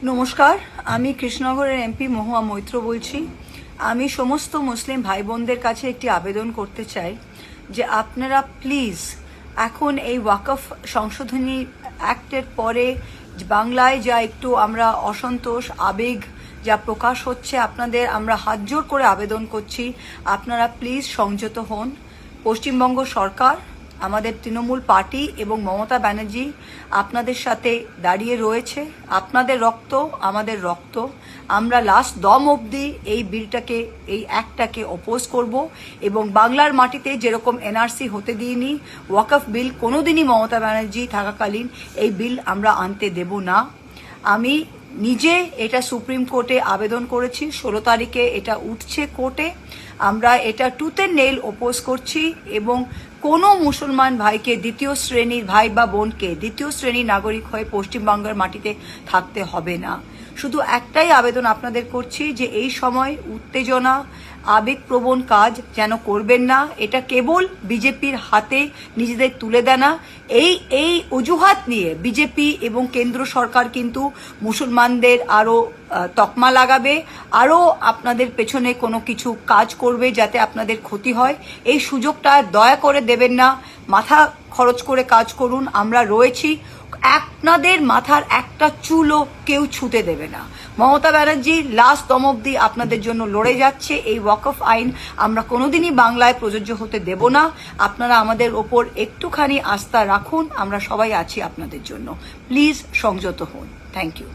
নমস্কার, আমি কৃষ্ণনগরের এমপি মহুয়া মৈত্র বলছি। আমি সমস্ত মুসলিম ভাই বোনদের কাছে একটি আবেদন করতে চাই যে আপনারা প্লিজ এখন এই ওয়াকফ সংশোধনী অ্যাক্টের পরে বাংলায় যা একটু আমরা অসন্তোষ আবেগ যা প্রকাশ হচ্ছে, আপনাদের আমরা হাত জোর করে আবেদন করছি আপনারা প্লিজ সংযত হন। পশ্চিমবঙ্গ সরকার, আমাদের তৃণমূল পার্টি এবং মমতা ব্যানার্জি আপনাদের সাথে দাঁড়িয়ে রয়েছে। আপনাদের রক্ত আমাদের রক্ত। আমরা লাস্ট দম অবধি এই বিলটাকে, এই অ্যাক্টটাকে অপোজ করব এবং বাংলার মাটিতে যেরকম এনআরসি হতে দিইনি, ওয়াকফ বিল কোনোদিনই মমতা ব্যানার্জি থাকাকালীন এই বিল আমরা আনতে দেব না। আমি নিজে এটা সুপ্রিম কোর্টে আবেদন করেছি, 16 তারিখে এটা উঠছে কোর্টে। আমরা এটা টুথ অ্যান্ড নেইল অপোজ করছি এবং কোনো মুসলমান ভাইকে, দ্বিতীয় শ্রেণীর ভাই বা বোনকে দ্বিতীয় শ্রেণীর নাগরিক হয়ে পশ্চিমবঙ্গের মাটিতে থাকতে হবে না। শুধু একটাই আবেদন আপনাদের করছি যে এই সময় উত্তেজনা, আবেগপ্রবণ কাজ যেন করবেন না। এটা কেবল বিজেপির হাতে নিজেদের তুলে দেয় না। এই অজুহাত নিয়ে বিজেপি এবং কেন্দ্র সরকার কিন্তু মুসলমানদের আরও তকমা লাগাবে, আরও আপনাদের পেছনে কোনো কিছু কাজ করবে যাতে আপনাদের ক্ষতি হয়। এই সুযোগটা দয়া করে দেবেন না। মাথা খরচ করে কাজ করুন, আমরা রয়েছি। আপনাদের মাথার একটা চুলও কেউ ছুঁতে দেবে না। মমতা ব্যানার্জি লাস্ট দম অবধি আপনাদের জন্য লড়ে যাচ্ছে। এই ওয়াকফ আইন আমরা কোনোদিনই বাংলায় প্রযোজ্য হতে দেব না। আপনারা আমাদের ওপর একটুখানি আস্থা রাখুন, আমরা সবাই আছি আপনাদের জন্য। প্লিজ সংযত হন। Thank you.